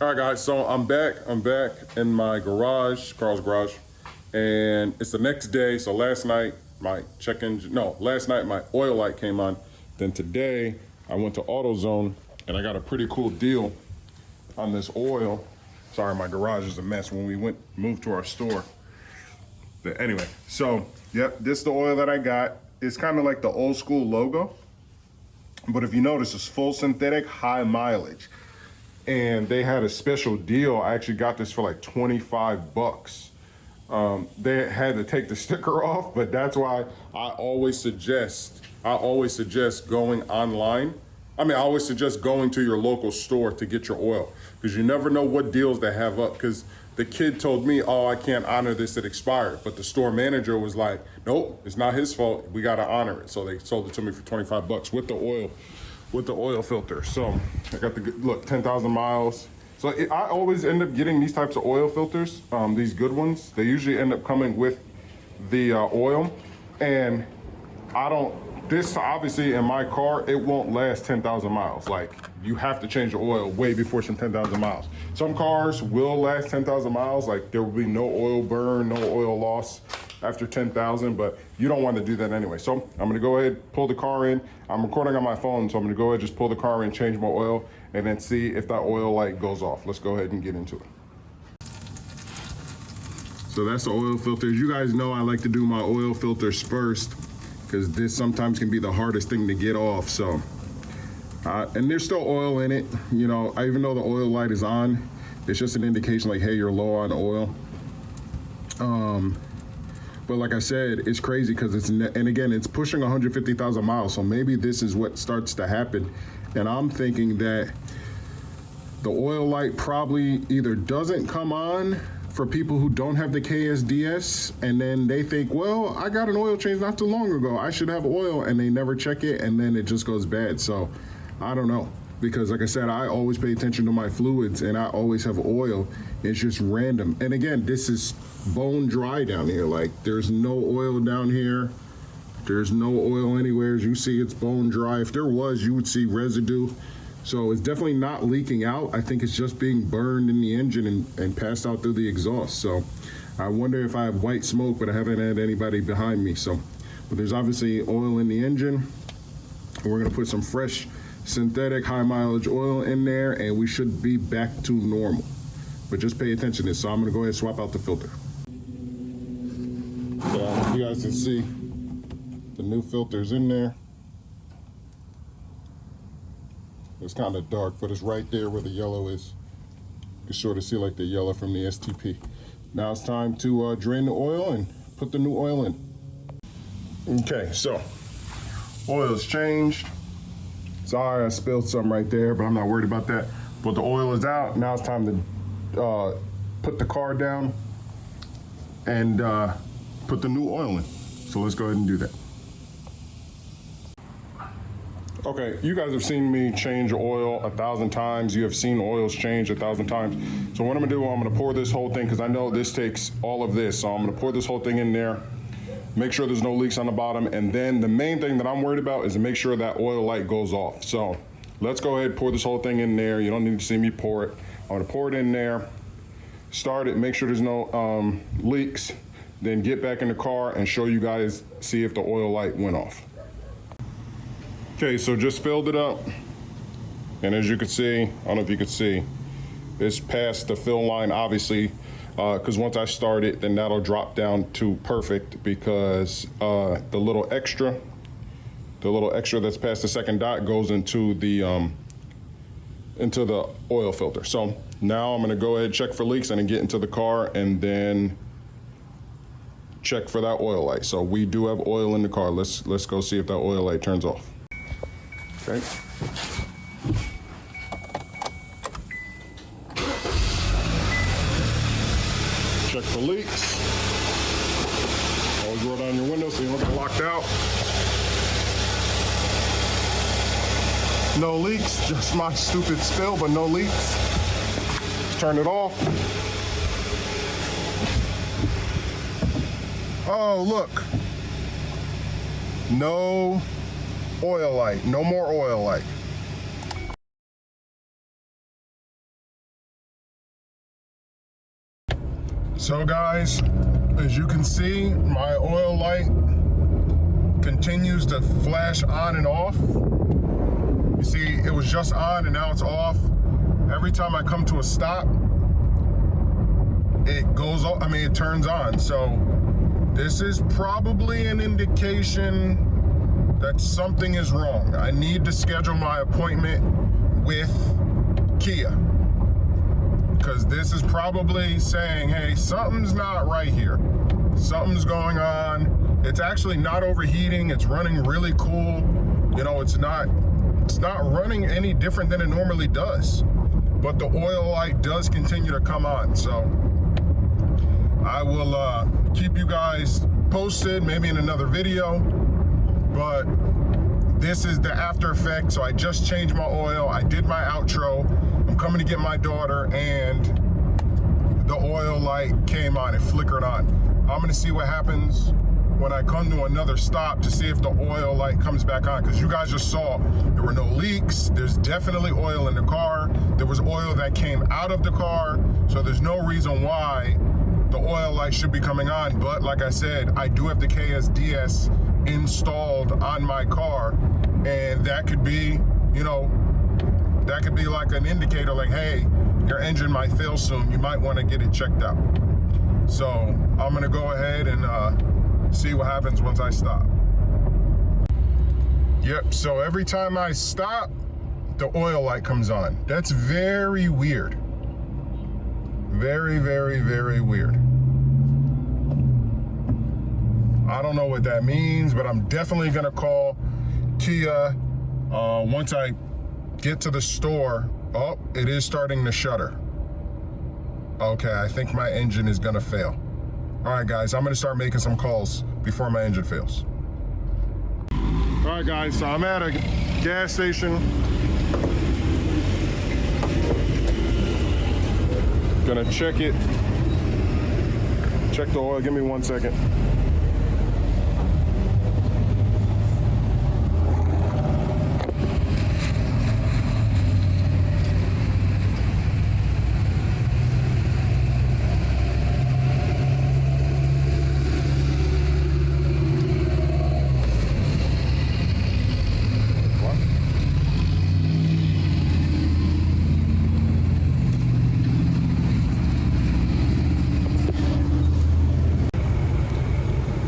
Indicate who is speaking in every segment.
Speaker 1: All right, guys, so I'm back in my garage, Carl's garage, and it's the next day. So last night my last night my oil light came on. Then today I went to AutoZone and I got a pretty cool deal on this oil. Sorry, my garage is a mess when we moved to our store. But anyway, so yep, this is the oil that I got. It's kind of like the old school logo, but if you notice, it's full synthetic, high mileage. And they had a special deal. I actually got this for like 25 bucks. They had to take the sticker off, but that's why I always suggest going online. I always suggest going to your local store to get your oil, because you never know what deals they have up. Because the kid told me, oh, I can't honor this, it expired. But the store manager was like, nope, it's not his fault, we gotta honor it. So they sold it to me for 25 bucks with the oil filter. So I got look, 10,000 miles. So I always end up getting these types of oil filters, these good ones. They usually end up coming with the oil. And this obviously in my car, it won't last 10,000 miles. Like, you have to change the oil way before some 10,000 miles. Some cars will last 10,000 miles. Like, there will be no oil burn, no oil loss after 10,000, but you don't want to do that anyway. So I'm gonna go ahead, pull the car in. I'm recording on my phone, so I'm gonna go ahead, just pull the car in, change my oil, and then see if that oil light goes off. Let's go ahead and get into it. So that's the oil filters. You guys know I like to do my oil filters first, because this sometimes can be the hardest thing to get off. So, and there's still oil in it. You know, even though the oil light is on, it's just an indication like, hey, you're low on oil. But like I said, it's crazy because and again, it's pushing 150,000 miles. So maybe this is what starts to happen. And I'm thinking that the oil light probably either doesn't come on for people who don't have the KSDS, and then they think, well, I got an oil change not too long ago, I should have oil, and they never check it, and then it just goes bad. So I don't know, because like I said, I always pay attention to my fluids and I always have oil. It's just random. And again, this is bone dry down here. Like, there's no oil down here. There's no oil anywhere. As you see, it's bone dry. If there was, you would see residue. So it's definitely not leaking out. I think it's just being burned in the engine and passed out through the exhaust. So I wonder if I have white smoke, but I haven't had anybody behind me. So, but there's obviously oil in the engine. We're gonna put some fresh synthetic high mileage oil in there, and we should be back to normal. But just pay attention to this. So I'm gonna go ahead and swap out the filter. So you guys can see the new filter's in there. It's kind of dark, but it's right there where the yellow is. You can sort of see like the yellow from the STP. Now it's time to drain the oil and put the new oil in. Okay, so oil is changed. Sorry, I spilled some right there, but I'm not worried about that. But the oil is out. Now it's time to put the car down and put the new oil in. So let's go ahead and do that. Okay, you guys have seen me change oil 1,000 times. You have seen oils change 1,000 times. So what I'm gonna do, I'm gonna pour this whole thing, because I know this takes all of this. So I'm gonna pour this whole thing in there, make sure there's no leaks on the bottom. And then the main thing that I'm worried about is to make sure that oil light goes off. So let's go ahead, pour this whole thing in there. You don't need to see me pour it. I'm gonna pour it in there, start it, make sure there's no leaks, then get back in the car and show you guys, see if the oil light went off. Okay, so just filled it up. And as you can see, I don't know if you could see, it's past the fill line, obviously, because once I start it, then that'll drop down to perfect, because the little extra that's past the second dot goes into the oil filter. So now I'm gonna go ahead, check for leaks, and then get into the car and then check for that oil light. So we do have oil in the car. Let's go see if that oil light turns off. Okay. Check for leaks. Always roll down your window so you don't get locked out. No leaks, just my stupid spill, but no leaks. Let's turn it off. Oh, look. No oil light, no more oil light. So guys, as you can see, my oil light continues to flash on and off. You see, it was just on and now it's off. Every time I come to a stop, it goes off, it turns on. So this is probably an indication that something is wrong. I need to schedule my appointment with Kia, because this is probably saying, hey, something's not right here. Something's going on. It's actually not overheating. It's running really cool. You know, it's not running any different than it normally does. But the oil light does continue to come on. So I will keep you guys posted, maybe in another video. But this is the after effect. So I just changed my oil. I did my outro. I'm coming to get my daughter, and the oil light came on. It flickered on. I'm gonna see what happens when I come to another stop to see if the oil light comes back on, because you guys just saw there were no leaks. There's definitely oil in the car. There was oil that came out of the car, so there's no reason why the oil light should be coming on. But like I said, I do have the KSDS installed on my car, and that could be, you know, that could be like an indicator, like, hey, your engine might fail soon. You might want to get it checked out. So I'm gonna go ahead and see what happens once I stop. Yep, so every time I stop, the oil light comes on. That's very weird. Very, very, very weird. I don't know what that means, but I'm definitely gonna call Kia once I get to the store. Oh, it is starting to shudder. Okay, I think my engine is gonna fail. All right, guys, I'm gonna start making some calls before my engine fails. All right, guys, so I'm at a gas station. Gonna check it. Check the oil, give me 1 second.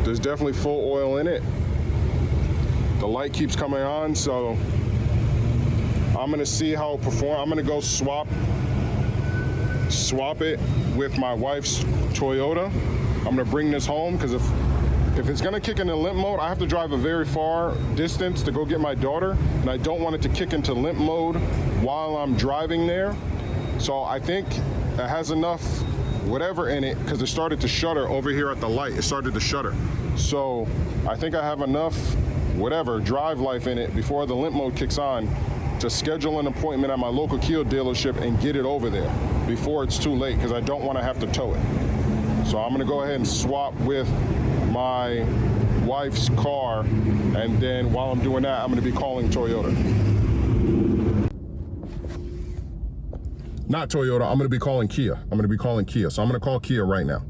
Speaker 1: There's definitely full oil in it. The light keeps coming on, so I'm gonna see how it performs. I'm gonna go swap it with my wife's Toyota. I'm gonna bring this home, because if it's gonna kick into limp mode, I have to drive a very far distance to go get my daughter, and I don't want it to kick into limp mode while I'm driving there. So I think it has enough whatever in it, because it started to shudder over here at the light. It started to shudder. So I think I have enough whatever drive life in it before the limp mode kicks on to schedule an appointment at my local Kia dealership and get it over there before it's too late, because I don't want to have to tow it. So I'm gonna go ahead and swap with my wife's car, and then while I'm doing that, I'm gonna be calling Toyota. Not Toyota, I'm gonna be calling Kia. So I'm gonna call Kia right now.